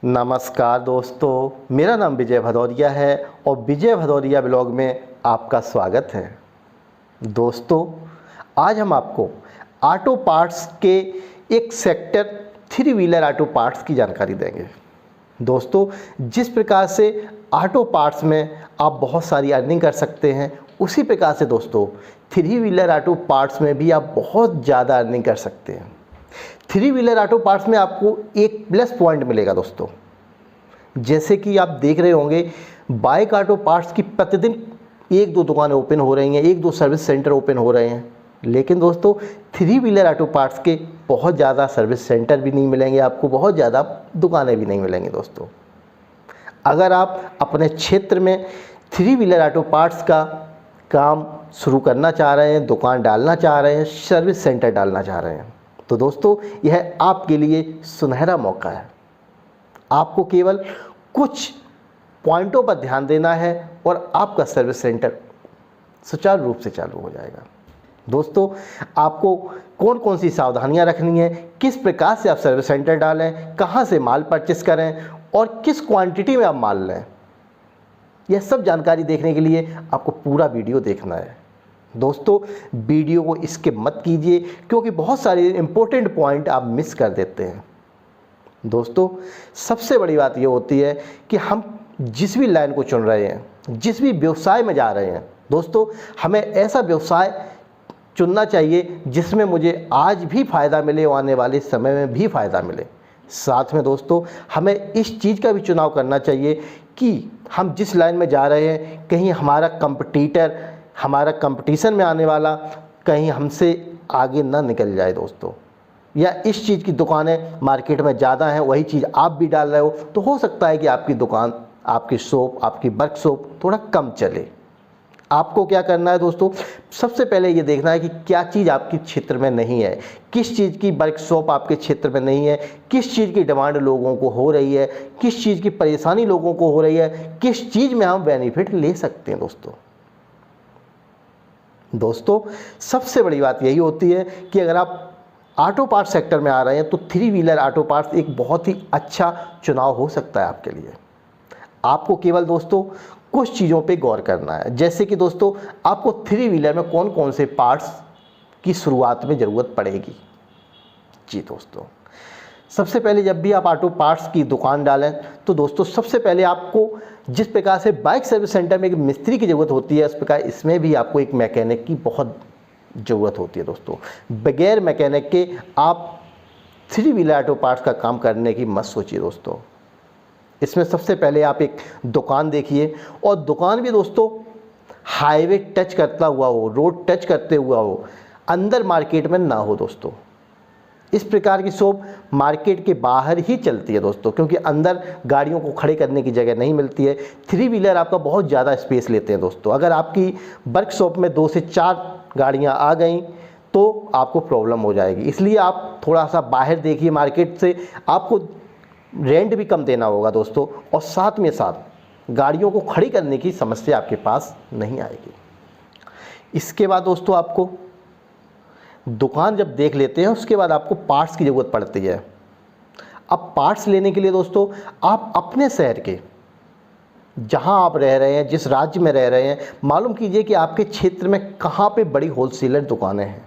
नमस्कार दोस्तों, मेरा नाम विजय भदौरिया है और विजय भदौरिया ब्लॉग में आपका स्वागत है। दोस्तों, आज हम आपको ऑटो पार्ट्स के एक सेक्टर 3 व्हीलर ऑटो पार्ट्स की जानकारी देंगे। दोस्तों, जिस प्रकार से ऑटो पार्ट्स में आप बहुत सारी अर्निंग कर सकते हैं, उसी प्रकार से दोस्तों 3 व्हीलर ऑटो पार्ट्स में भी आप बहुत ज़्यादा अर्निंग कर सकते हैं। 3 व्हीलर ऑटो पार्ट्स में आपको एक प्लस पॉइंट मिलेगा दोस्तों। जैसे कि आप देख रहे होंगे, बाइक ऑटो पार्ट्स की प्रतिदिन 1-2 दुकानें ओपन हो रही हैं, 1-2 सर्विस सेंटर ओपन हो रहे हैं। लेकिन दोस्तों 3 व्हीलर ऑटो पार्ट्स के बहुत ज़्यादा सर्विस सेंटर भी नहीं मिलेंगे आपको, बहुत ज़्यादा दुकानें भी नहीं मिलेंगी दोस्तों। अगर आप अपने क्षेत्र में 3 व्हीलर ऑटो पार्ट्स का काम शुरू करना चाह रहे हैं, दुकान डालना चाह रहे हैं, सर्विस सेंटर डालना चाह रहे हैं, तो दोस्तों यह आपके लिए सुनहरा मौका है। आपको केवल कुछ पॉइंटों पर ध्यान देना है और आपका सर्विस सेंटर सुचारू रूप से चालू हो जाएगा। दोस्तों, आपको कौन कौन सी सावधानियां रखनी है, किस प्रकार से आप सर्विस सेंटर डालें, कहां से माल परचेस करें और किस क्वांटिटी में आप माल लें, यह सब जानकारी देखने के लिए आपको पूरा वीडियो देखना है। दोस्तों, वीडियो को स्किप मत कीजिए, क्योंकि बहुत सारे इंपॉर्टेंट पॉइंट आप मिस कर देते हैं। दोस्तों, सबसे बड़ी बात यह होती है कि हम जिस भी लाइन को चुन रहे हैं, जिस भी व्यवसाय में जा रहे हैं, दोस्तों हमें ऐसा व्यवसाय चुनना चाहिए जिसमें मुझे आज भी फ़ायदा मिले और आने वाले समय में भी फ़ायदा मिले। साथ में दोस्तों हमें इस चीज़ का भी चुनाव करना चाहिए कि हम जिस लाइन में जा रहे हैं, कहीं हमारा कंपटीटर, हमारा कंपटीशन में आने वाला कहीं हमसे आगे ना निकल जाए दोस्तों, या इस चीज़ की दुकानें मार्केट में ज़्यादा हैं, वही चीज़ आप भी डाल रहे हो, तो हो सकता है कि आपकी दुकान, आपकी शॉप, आपकी वर्कशॉप थोड़ा कम चले। आपको क्या करना है दोस्तों, सबसे पहले ये देखना है कि क्या चीज़ आपके क्षेत्र में नहीं है, किस चीज़ की वर्कशॉप आपके क्षेत्र में नहीं है, किस चीज़ की डिमांड लोगों को हो रही है, किस चीज़ की परेशानी लोगों को हो रही है, किस चीज़ में हम बेनिफिट ले सकते हैं। दोस्तों सबसे बड़ी बात यही होती है कि अगर आप ऑटो पार्ट्स सेक्टर में आ रहे हैं तो 3 व्हीलर ऑटो पार्ट्स एक बहुत ही अच्छा चुनाव हो सकता है आपके लिए। आपको केवल दोस्तों कुछ चीज़ों पे गौर करना है, जैसे कि दोस्तों आपको 3 व्हीलर में कौन कौन से पार्ट्स की शुरुआत में ज़रूरत पड़ेगी। जी दोस्तों, सबसे पहले जब भी आप ऑटो पार्ट्स की दुकान डालें तो दोस्तों सबसे पहले आपको जिस प्रकार से बाइक सर्विस सेंटर में एक मिस्त्री की ज़रूरत होती है, उस प्रकार इसमें भी आपको एक मैकेनिक की बहुत ज़रूरत होती है। दोस्तों बगैर मैकेनिक के आप 3 व्हीलर ऑटो पार्ट्स का काम करने की मत सोचिए। दोस्तों इसमें सबसे पहले आप एक दुकान देखिए, और दुकान भी दोस्तों हाईवे टच करता हुआ हो, रोड टच करते हुआ हो, अंदर मार्केट में ना हो। दोस्तों इस प्रकार की शॉप मार्केट के बाहर ही चलती है दोस्तों, क्योंकि अंदर गाड़ियों को खड़े करने की जगह नहीं मिलती है। 3 व्हीलर आपका बहुत ज़्यादा स्पेस लेते हैं दोस्तों। अगर आपकी वर्कशॉप में 2 से 4 गाड़ियां आ गई तो आपको प्रॉब्लम हो जाएगी। इसलिए आप थोड़ा सा बाहर देखिए, मार्केट से आपको रेंट भी कम देना होगा दोस्तों, और साथ में साथ गाड़ियों को खड़ी करने की समस्या आपके पास नहीं आएगी। इसके बाद दोस्तों आपको दुकान जब देख लेते हैं, उसके बाद आपको पार्ट्स की ज़रूरत पड़ती है। अब पार्ट्स लेने के लिए दोस्तों आप अपने शहर के, जहां आप रह रहे हैं, जिस राज्य में रह रहे हैं, मालूम कीजिए कि आपके क्षेत्र में कहां पे बड़ी होलसेलर दुकानें हैं।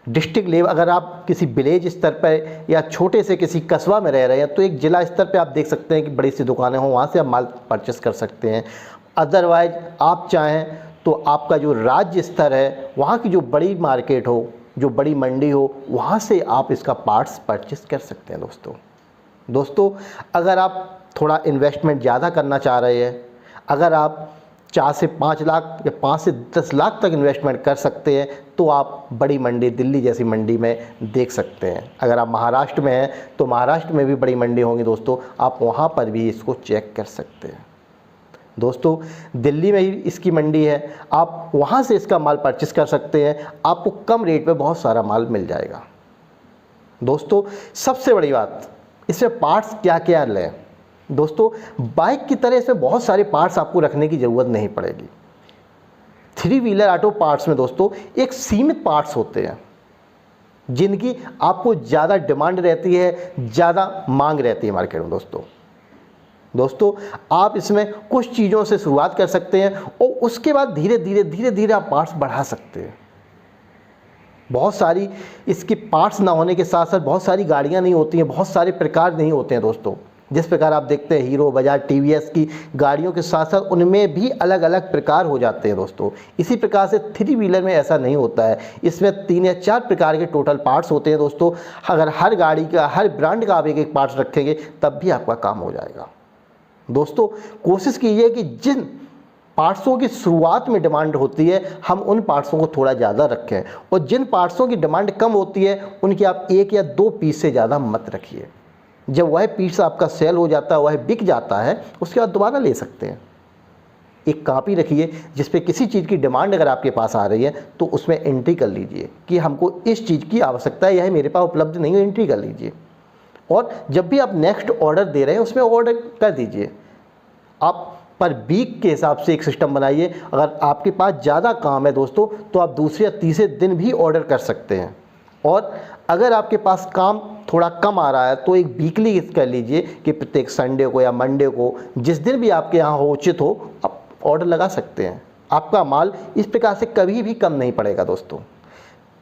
डिस्ट्रिक्ट लेवल, अगर आप किसी विलेज स्तर पर या छोटे से किसी कस्बा में रह रहे हैं तो एक ज़िला स्तर पे आप देख सकते हैं कि बड़ी सी दुकानें हों, वहाँ से आप माल परचेस कर सकते हैं। अदरवाइज आप चाहें तो आपका जो राज्य स्तर है, वहाँ की जो बड़ी मार्केट हो, जो बड़ी मंडी हो, वहाँ से आप इसका पार्ट्स परचेस कर सकते हैं। दोस्तों अगर आप थोड़ा इन्वेस्टमेंट ज़्यादा करना चाह रहे हैं, अगर आप 4 से 5 लाख या 5 से 10 लाख तक इन्वेस्टमेंट कर सकते हैं, तो आप बड़ी मंडी, दिल्ली जैसी मंडी में देख सकते हैं। अगर आप महाराष्ट्र में हैं तो महाराष्ट्र में भी बड़ी मंडी होंगी दोस्तों, आप वहाँ पर भी इसको चेक कर सकते हैं। दोस्तों दिल्ली में ही इसकी मंडी है, आप वहाँ से इसका माल परचेस कर सकते हैं, आपको कम रेट पे बहुत सारा माल मिल जाएगा। दोस्तों सबसे बड़ी बात, इसमें पार्ट्स क्या क्या लें। दोस्तों बाइक की तरह इसमें बहुत सारे पार्ट्स आपको रखने की ज़रूरत नहीं पड़ेगी। 3 व्हीलर ऑटो पार्ट्स में दोस्तों एक सीमित पार्ट्स होते हैं। जिनकी आपको ज़्यादा डिमांड रहती है, ज़्यादा मांग रहती है मार्केट में दोस्तों आप इसमें कुछ चीज़ों से शुरुआत कर सकते हैं और उसके बाद धीरे धीरे आप पार्ट्स बढ़ा सकते हैं। बहुत सारी इसके पार्ट्स ना होने के साथ साथ बहुत सारी गाड़ियां नहीं होती हैं, बहुत सारे प्रकार नहीं होते हैं दोस्तों। जिस प्रकार आप देखते हैं हीरो, बजाज, टीवीएस की गाड़ियों के साथ साथ उनमें भी अलग अलग प्रकार हो जाते हैं दोस्तों। इसी प्रकार से थ्री व्हीलर में ऐसा नहीं होता है, इसमें 3 या 4 प्रकार के टोटल पार्ट्स होते हैं दोस्तों। अगर हर गाड़ी का, हर ब्रांड का आप एक एक पार्ट्स रखेंगे तब भी आपका काम हो जाएगा। दोस्तों कोशिश कीजिए कि जिन पार्ट्सों की शुरुआत में डिमांड होती है हम उन पार्ट्सों को थोड़ा ज़्यादा रखें, और जिन पार्ट्सों की डिमांड कम होती है उनकी आप 1 या 2 पीस से ज़्यादा मत रखिए। जब वह पीस आपका सेल हो जाता है, वह बिक जाता है, उसके बाद दोबारा ले सकते हैं। एक कॉपी रखिए जिस पे किसी चीज़ की डिमांड अगर आपके पास आ रही है तो उसमें एंट्री कर लीजिए कि हमको इस चीज़ की आवश्यकता है, यह मेरे पास उपलब्ध नहीं है, एंट्री कर लीजिए। और जब भी आप नेक्स्ट ऑर्डर दे रहे हैं उसमें ऑर्डर कर दीजिए। आप पर वीक के हिसाब से एक सिस्टम बनाइए। अगर आपके पास ज़्यादा काम है दोस्तों तो आप दूसरे या तीसरे दिन भी ऑर्डर कर सकते हैं। और अगर आपके पास काम थोड़ा कम आ रहा है तो एक वीकली कर लीजिए कि प्रत्येक संडे को या मंडे को, जिस दिन भी आपके यहाँ हो उचित हो, आप ऑर्डर लगा सकते हैं। आपका माल इस प्रकार से कभी भी कम नहीं पड़ेगा दोस्तों।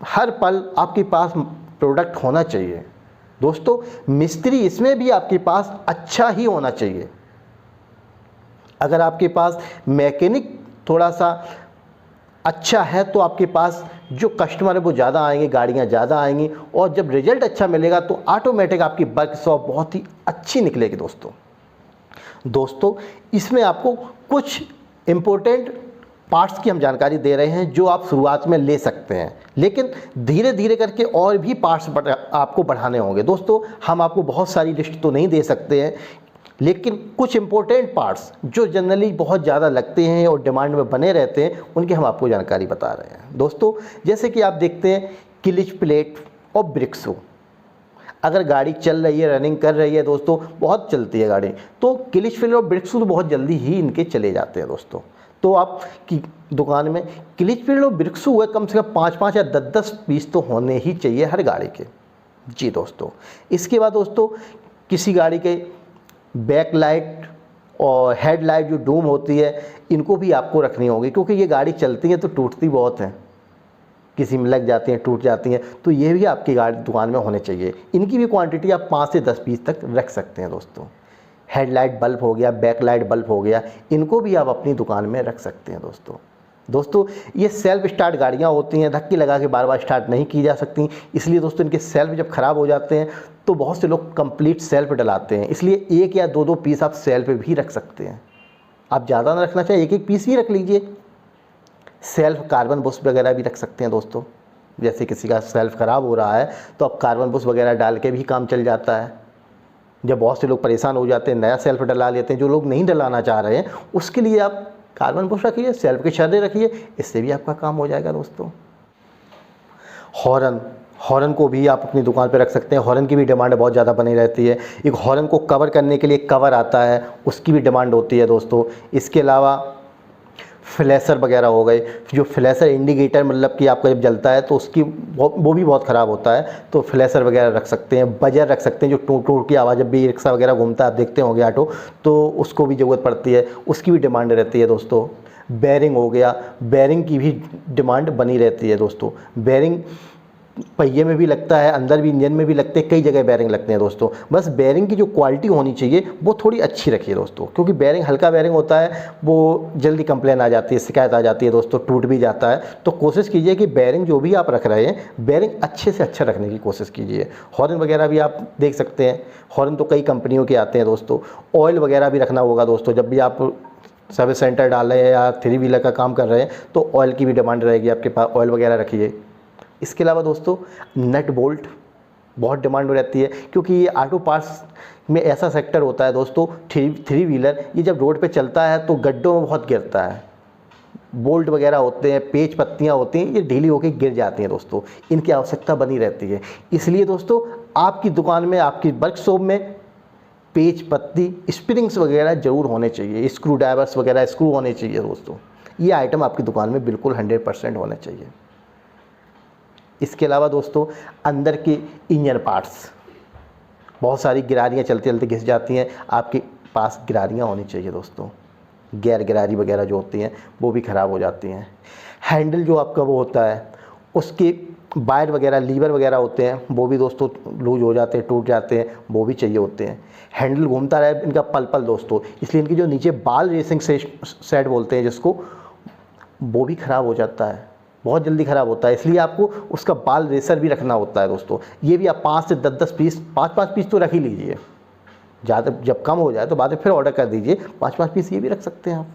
हर पल आपके पास प्रोडक्ट होना चाहिए दोस्तों। मिस्त्री इसमें भी आपके पास अच्छा ही होना चाहिए। अगर आपके पास मैकेनिक थोड़ा सा अच्छा है तो आपके पास जो कस्टमर है वो ज़्यादा आएंगे, गाड़ियाँ ज़्यादा आएंगी, और जब रिजल्ट अच्छा मिलेगा तो ऑटोमेटिक आपकी वर्कशॉप बहुत ही अच्छी निकलेगी दोस्तों इसमें आपको कुछ इम्पोर्टेंट पार्ट्स की हम जानकारी दे रहे हैं जो आप शुरुआत में ले सकते हैं, लेकिन धीरे धीरे करके और भी पार्ट्स आपको बढ़ाने होंगे दोस्तों। हम आपको बहुत सारी लिस्ट तो नहीं दे सकते हैं, लेकिन कुछ इंपॉर्टेंट पार्ट्स जो जनरली बहुत ज़्यादा लगते हैं और डिमांड में बने रहते हैं उनकी हम आपको जानकारी बता रहे हैं दोस्तों। जैसे कि आप देखते हैं क्लिच प्लेट और ब्रिक शू। अगर गाड़ी चल रही है, रनिंग कर रही है दोस्तों, बहुत चलती है गाड़ी, तो क्लिच प्लेट और ब्रिक शू तो बहुत जल्दी ही इनके चले जाते हैं दोस्तों। तो आप की दुकान में क्लिच प्लेट और ब्रिक शू है कम से कम 5-5 या 10-10 पीस तो होने ही चाहिए हर गाड़ी के। जी दोस्तों, इसके बाद दोस्तों किसी गाड़ी के बैक लाइट और हेड लाइट जो डूम होती है इनको भी आपको रखनी होगी, क्योंकि ये गाड़ी चलती है तो टूटती बहुत हैं, किसी में लग जाती हैं, टूट जाती हैं, तो ये भी आपकी गाड़ी दुकान में होने चाहिए। इनकी भी क्वांटिटी आप 5 से 10 पीस तक रख सकते हैं दोस्तों। हेडलाइट बल्ब हो गया, बैक लाइट बल्ब हो गया, इनको भी आप अपनी दुकान में रख सकते हैं दोस्तों ये सेल्फ स्टार्ट गाड़ियाँ होती हैं, धक्की लगा के बार बार स्टार्ट नहीं की जा सकती, इसलिए दोस्तों इनके सेल्फ जब ख़राब हो जाते हैं तो बहुत से लोग कंप्लीट सेल्फ डलाते हैं, इसलिए 1 या 2-2 पीस आप सेल्फ भी रख सकते हैं। आप ज़्यादा ना रखना चाहिए, 1-1 पीस ही रख लीजिए। सेल्फ कार्बन बुश वगैरह भी रख सकते हैं दोस्तों। जैसे किसी का सेल्फ ख़राब हो रहा है तो आप कार्बन बुश वगैरह डाल के भी काम चल जाता है। जब बहुत से लोग परेशान हो जाते हैं, नया सेल्फ डला लेते हैं, जो लोग नहीं डलाना चाह रहे हैं उसके लिए आप कार्बन बुश रखिए, सेल्फ के छर्रे रखिए, इससे भी आपका काम हो जाएगा दोस्तों। हॉर्न को भी आप अपनी दुकान पे रख सकते हैं। हॉर्न की भी डिमांड बहुत ज़्यादा बनी रहती है। एक हॉर्न को कवर करने के लिए कवर आता है, उसकी भी डिमांड होती है दोस्तों। इसके अलावा फ्लैशर वगैरह हो गए, जो फ्लैशर इंडिकेटर मतलब कि आपका जब जलता है तो उसकी वो भी बहुत ख़राब होता है, तो फ्लैशर वगैरह रख सकते हैं। बजर रख सकते हैं, जो टूट टूट की आवाज़, जब भी रिक्शा वगैरह घूमता है आप देखते होंगे ऑटो, तो उसको भी ज़रूरत पड़ती है, उसकी भी डिमांड रहती है दोस्तों। बेरिंग हो गया, बेरिंग की भी डिमांड बनी रहती है दोस्तों। बेरिंग पहिए में भी लगता है, अंदर भी इंजन में भी लगते हैं, कई जगह बेरिंग लगते हैं दोस्तों। बस बेरिंग की जो क्वालिटी होनी चाहिए वो थोड़ी अच्छी रखिए दोस्तों, क्योंकि बेरिंग हल्का बेरिंग होता है, वो जल्दी कंप्लेन आ जाती है, शिकायत आ जाती है दोस्तों, टूट भी जाता है। तो कोशिश कीजिए कि बेरिंग जो भी आप रख रहे हैं, बेरिंग अच्छे से अच्छा रखने की कोशिश कीजिए। हॉर्न वगैरह भी आप देख सकते हैं, हॉर्न तो कई कंपनियों के आते हैं दोस्तों। ऑयल वगैरह भी रखना होगा दोस्तों, जब भी आप सर्विस सेंटर डाल रहे हैं या थ्री व्हीलर का काम कर रहे हैं तो ऑयल की भी डिमांड रहेगी आपके पास, ऑयल वगैरह रखिए। इसके अलावा दोस्तों नट बोल्ट बहुत डिमांड रहती है, क्योंकि ये ऑटो पार्ट्स में ऐसा सेक्टर होता है दोस्तों, थ्री व्हीलर ये जब रोड पे चलता है तो गड्ढों में बहुत गिरता है। बोल्ट वगैरह होते हैं, पेच पत्तियाँ होती हैं, ये ढीली होकर गिर जाती हैं दोस्तों, इनकी आवश्यकता बनी रहती है। इसलिए दोस्तों आपकी दुकान में, आपकी वर्कशॉप में पेच पत्ती, स्प्रिंग्स वगैरह ज़रूर होने चाहिए, स्क्रू ड्राइवर्स वगैरह स्क्रू होने चाहिए दोस्तों। ये आइटम आपकी दुकान में बिल्कुल 100% होने चाहिए। इसके अलावा दोस्तों अंदर के इंजन पार्ट्स, बहुत सारी गिरारियाँ चलते चलते घिस जाती हैं, आपके पास गिरारियाँ होनी चाहिए दोस्तों। गियर गिरारी वगैरह जो होती हैं वो भी ख़राब हो जाती हैं। हैंडल जो आपका वो होता है उसके वायर वगैरह, लीवर वगैरह होते हैं वो भी दोस्तों लूज हो जाते हैं, टूट जाते हैं, वो भी चाहिए होते हैं। हैंडल घूमता रहे इनका पल पल दोस्तों, इसलिए इनकी जो नीचे बाल रेसिंग सेट बोलते हैं जिसको, वो भी ख़राब हो जाता है, बहुत जल्दी ख़राब होता है, इसलिए आपको उसका बाल रेसर भी रखना होता है दोस्तों। ये भी आप 5 से 10 पीस, 5 पीस तो रख ही लीजिए, ज़्यादा जब कम हो जाए तो बाद में फिर ऑर्डर कर दीजिए, 5 पीस ये भी रख सकते हैं आप।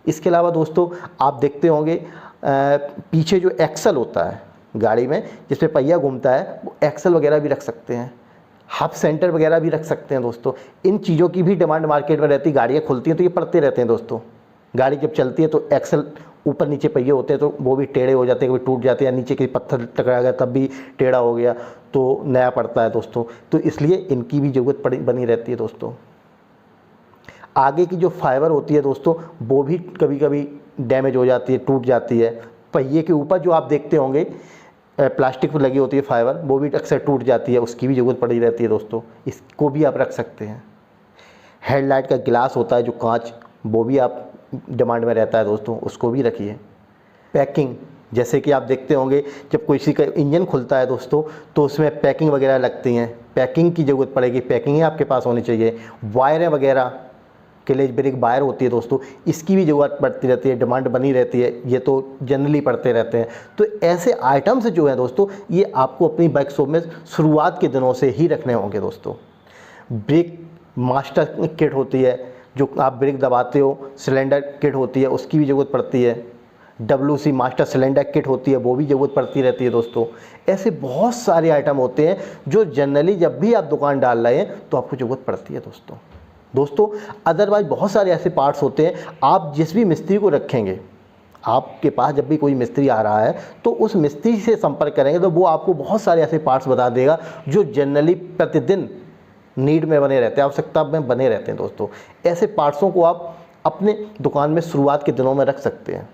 इसके अलावा दोस्तों आप देखते होंगे पीछे जो एक्सल होता है गाड़ी में जिसमें पहिया घूमता है, वो एक्सल वगैरह भी रख सकते हैं, हब सेंटर वगैरह भी रख सकते हैं दोस्तों। इन चीज़ों की भी डिमांड मार्केट में रहती है, गाड़ियाँ खुलती हैं तो ये पड़ते रहते हैं दोस्तों। गाड़ी जब चलती है तो एक्सल ऊपर नीचे पहिए होते हैं तो वो भी टेढ़े हो जाते हैं, कभी टूट जाते हैं, या नीचे कहीं पत्थर टकरा गया तब भी टेढ़ा हो गया तो नया पड़ता है दोस्तों। तो इसलिए इनकी भी ज़रूरत बनी रहती है दोस्तों। आगे की जो फाइबर होती है दोस्तों वो भी कभी कभी डैमेज हो जाती है, टूट जाती है। पहिए के ऊपर जो आप देखते होंगे प्लास्टिक लगी होती है फाइबर, वो भी अक्सर टूट जाती है, उसकी भी ज़रूरत पड़ी रहती है दोस्तों, इसको भी आप रख सकते हैं। हेडलाइट का गिलास होता है जो कांच, वो भी आप डिमांड में रहता है दोस्तों, उसको भी रखिए। पैकिंग, जैसे कि आप देखते होंगे जब किसी का इंजन खुलता है दोस्तों तो उसमें पैकिंग वगैरह लगती हैं, पैकिंग की ज़रूरत पड़ेगी, पैकिंग ही आपके पास होनी चाहिए। वायरें वगैरह, क्लेच ब्रेक वायर होती है दोस्तों, इसकी भी ज़रूरत पड़ती रहती है, डिमांड बनी रहती है, ये तो जनरली पड़ते रहते हैं। तो ऐसे आइटम्स जो हैं दोस्तों ये आपको अपनी वर्कशॉप में शुरुआत के दिनों से ही रखने होंगे दोस्तों। ब्रेक मास्टर किट होती है, जो आप ब्रेक दबाते हो, सिलेंडर किट होती है, उसकी भी ज़रूरत पड़ती है। WC मास्टर सिलेंडर किट होती है, वो भी ज़रूरत पड़ती रहती है दोस्तों। ऐसे बहुत सारे आइटम होते हैं जो जनरली जब भी आप दुकान डाल रहे हैं तो आपको ज़रूरत पड़ती है दोस्तों। अदरवाइज बहुत सारे ऐसे पार्ट्स होते हैं, आप जिस भी मिस्त्री को रखेंगे, आपके पास जब भी कोई मिस्त्री आ रहा है तो उस मिस्त्री से संपर्क करेंगे तो वो आपको बहुत सारे ऐसे पार्ट्स बता देगा जो जनरली प्रतिदिन नीड में बने रहते हैं, आवश्यकता में बने रहते हैं दोस्तों। ऐसे पार्ट्सों को आप अपने दुकान में शुरुआत के दिनों में रख सकते हैं।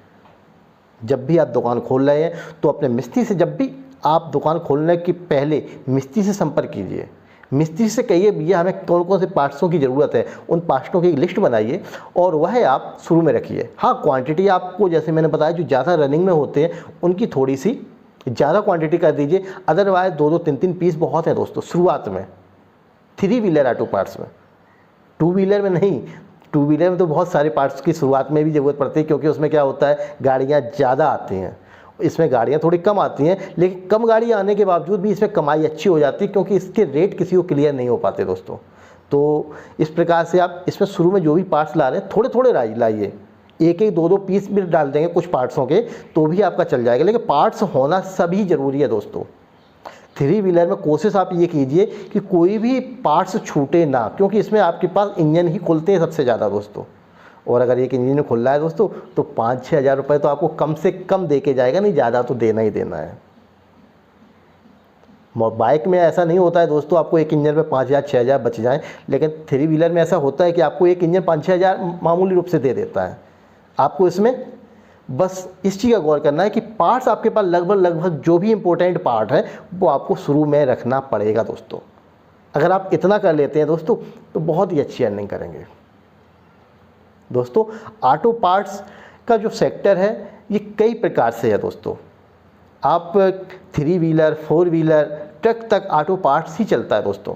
जब भी आप दुकान खोल रहे हैं तो अपने मिस्त्री से, जब भी आप दुकान खोलने के पहले मिस्त्री से संपर्क कीजिए, मिस्त्री से कहिए भैया हमें कौन कौन से पार्ट्सों की ज़रूरत है, उन पार्ट्सों की एक लिस्ट बनाइए और वह आप शुरू में रखिए। हाँ, क्वांटिटी आपको जैसे मैंने बताया जो ज़्यादा रनिंग में होते हैं उनकी थोड़ी सी ज़्यादा क्वांटिटी कर दीजिए, अदरवाइज 2-2, 3-3 पीस बहुत हैं दोस्तों शुरुआत में। 3 व्हीलर ऑटो पार्ट्स में, 2 व्हीलर में नहीं, 2 व्हीलर में तो बहुत सारे पार्ट्स की शुरुआत में भी ज़रूरत पड़ती है, क्योंकि उसमें क्या होता है गाड़ियाँ ज़्यादा आती हैं, इसमें गाड़ियाँ थोड़ी कम आती हैं, लेकिन कम गाड़ियाँ आने के बावजूद भी इसमें कमाई अच्छी हो जाती है क्योंकि इसके रेट किसी को क्लियर नहीं हो पाते दोस्तों। तो इस प्रकार से आप इसमें शुरू में जो भी पार्ट्स ला रहे हैं थोड़े थोड़े लाइए, 1-1, 2-2 पीस भी डाल देंगे कुछ पार्ट्सों के तो भी आपका चल जाएगा, लेकिन पार्ट्स होना सभी ज़रूरी है दोस्तों। 3 व्हीलर में कोशिश आप ये कीजिए कि कोई भी पार्ट्स छूटे ना, क्योंकि इसमें आपके पास इंजन ही खुलते हैं सबसे ज़्यादा दोस्तों। और अगर एक इंजन खुल रहा है दोस्तों तो 5-6 हज़ार रुपये तो आपको कम से कम दे के जाएगा, नहीं ज़्यादा तो देना ही देना है। बाइक में ऐसा नहीं होता है दोस्तों आपको एक इंजन में 5,000-6 हज़ार बच जाएँ, लेकिन 3 व्हीलर में ऐसा होता है कि आपको एक इंजन 5-6 हज़ार मामूली रूप से दे देता है। आपको इसमें बस इस चीज़ का गौर करना है कि पार्ट्स आपके पास लगभग जो भी इम्पोर्टेंट पार्ट है वो आपको शुरू में रखना पड़ेगा दोस्तों। अगर आप इतना कर लेते हैं दोस्तों तो बहुत ही अच्छी अर्निंग करेंगे दोस्तों। ऑटो पार्ट्स का जो सेक्टर है ये कई प्रकार से है दोस्तों। आप 3 व्हीलर, 4 व्हीलर, ट्रक तक ऑटो पार्ट्स ही चलता है दोस्तों,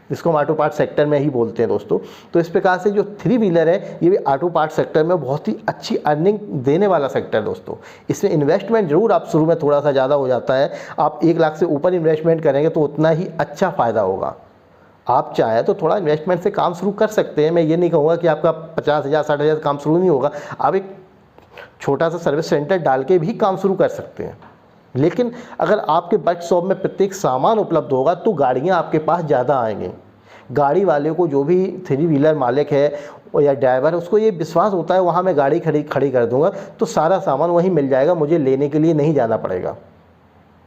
जिसको हम ऑटो पार्ट सेक्टर में ही बोलते हैं दोस्तों। तो इस प्रकार से जो 3 व्हीलर है ये भी ऑटो पार्ट सेक्टर में बहुत ही अच्छी अर्निंग देने वाला सेक्टर है दोस्तों। इसमें इन्वेस्टमेंट ज़रूर आप शुरू में थोड़ा सा ज़्यादा हो जाता है, आप 1 लाख से ऊपर इन्वेस्टमेंट करेंगे तो उतना ही अच्छा फ़ायदा होगा। आप चाहें तो थोड़ा इन्वेस्टमेंट से काम शुरू कर सकते हैं, मैं ये नहीं कहूँगा कि आपका 50,000 60,000 काम शुरू नहीं होगा। आप एक छोटा सा सर्विस सेंटर डाल के भी काम शुरू कर सकते हैं, लेकिन अगर आपके वर्कशॉप में प्रत्येक सामान उपलब्ध होगा तो गाड़ियाँ आपके पास ज़्यादा आएंगी। गाड़ी वाले को, जो भी 3 व्हीलर मालिक है या ड्राइवर है, उसको ये विश्वास होता है वहाँ मैं गाड़ी खड़ी कर दूँगा तो सारा सामान वहीं मिल जाएगा, मुझे लेने के लिए नहीं जाना पड़ेगा।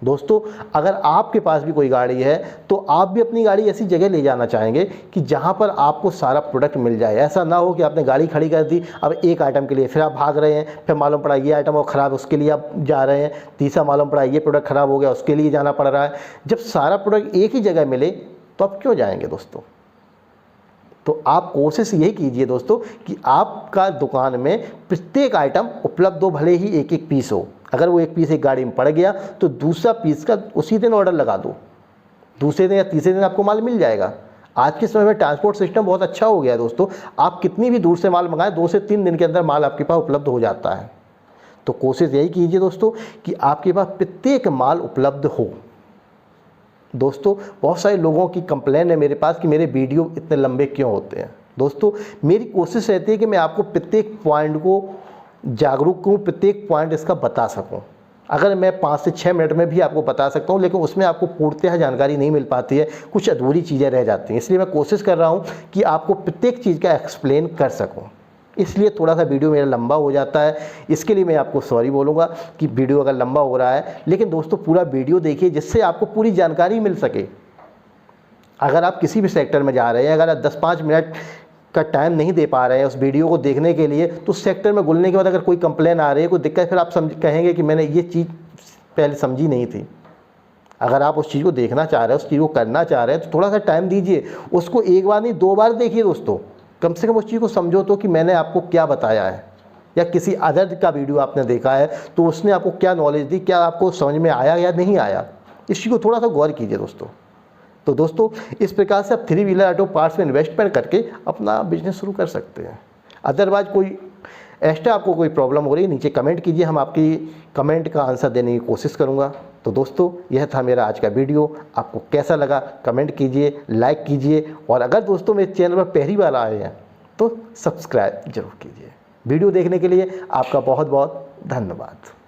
दोस्तों अगर आपके पास भी कोई गाड़ी है तो आप भी अपनी गाड़ी ऐसी जगह ले जाना चाहेंगे कि जहां पर आपको सारा प्रोडक्ट मिल जाए। ऐसा ना हो कि आपने गाड़ी खड़ी कर दी अब एक आइटम के लिए, फिर आप भाग रहे हैं, फिर मालूम पड़ा ये आइटम और ख़राब, उसके लिए आप जा रहे हैं, तीसरा मालूम पड़ा ये प्रोडक्ट ख़राब हो गया, उसके लिए जाना पड़ रहा है। जब सारा प्रोडक्ट एक ही जगह मिले तो आप क्यों जाएंगे दोस्तों। तो आप कोशिश यही कीजिए दोस्तों कि आपका दुकान में प्रत्येक आइटम उपलब्ध हो, भले ही एक एक पीस हो। अगर वो एक पीस एक गाड़ी में पड़ गया तो दूसरा पीस का उसी दिन ऑर्डर लगा दो, दूसरे दिन या तीसरे दिन आपको माल मिल जाएगा। आज के समय में ट्रांसपोर्ट सिस्टम बहुत अच्छा हो गया है दोस्तों, आप कितनी भी दूर से माल मंगाएं 2 से 3 दिन के अंदर माल आपके पास उपलब्ध हो जाता है। तो कोशिश यही कीजिए दोस्तों कि आपके पास प्रत्येक माल उपलब्ध हो। दोस्तों बहुत सारे लोगों की कंप्लेन है मेरे पास कि मेरे वीडियो इतने लंबे क्यों होते हैं। दोस्तों मेरी कोशिश रहती है कि मैं आपको प्रत्येक पॉइंट को जागरूक करूँ, प्रत्येक पॉइंट इसका बता सकूँ। अगर मैं 5 से 6 मिनट में भी आपको बता सकता हूँ, लेकिन उसमें आपको पूर्णतः जानकारी नहीं मिल पाती है, कुछ अधूरी चीज़ें रह जाती हैं। इसलिए मैं कोशिश कर रहा हूँ कि आपको प्रत्येक चीज़ का एक्सप्लेन कर सकूँ, इसलिए थोड़ा सा वीडियो मेरा लंबा हो जाता है। इसके लिए मैं आपको सॉरी बोलूँगा कि वीडियो अगर लंबा हो रहा है, लेकिन दोस्तों पूरा वीडियो देखिए जिससे आपको पूरी जानकारी मिल सके। अगर आप किसी भी सेक्टर में जा रहे हैं, अगर आप 10-5 मिनट का टाइम नहीं दे पा रहे हैं उस वीडियो को देखने के लिए, तो उस सेक्टर में घुलने के बाद अगर कोई कंप्लेन आ रही है, कोई दिक्कत, फिर आप कहेंगे कि मैंने ये चीज़ पहले समझी नहीं थी। अगर आप उस चीज़ को देखना चाह रहे हैं, उस चीज़ को करना चाह रहे हैं, तो थोड़ा सा टाइम दीजिए, उसको एक बार नहीं 2 बार देखिए दोस्तों। कम से कम उस चीज़ को समझो तो कि मैंने आपको क्या बताया है, या किसी अदर का वीडियो आपने देखा है तो उसने आपको क्या नॉलेज दी, क्या आपको समझ में आया या नहीं आया, इस चीज़ को थोड़ा सा गौर कीजिए दोस्तों। तो दोस्तों इस प्रकार से आप 3 व्हीलर ऑटो पार्ट्स में इन्वेस्टमेंट करके अपना बिजनेस शुरू कर सकते हैं। अदरवाइज कोई एक्स्ट्रा आपको कोई प्रॉब्लम हो रही है, नीचे कमेंट कीजिए, हम आपकी कमेंट का आंसर देने की कोशिश करूँगा। तो दोस्तों यह था मेरा आज का वीडियो, आपको कैसा लगा कमेंट कीजिए, लाइक कीजिए, और अगर दोस्तों मेरे चैनल पर पहली बार आए हैं तो सब्सक्राइब जरूर कीजिए। वीडियो देखने के लिए आपका बहुत बहुत धन्यवाद।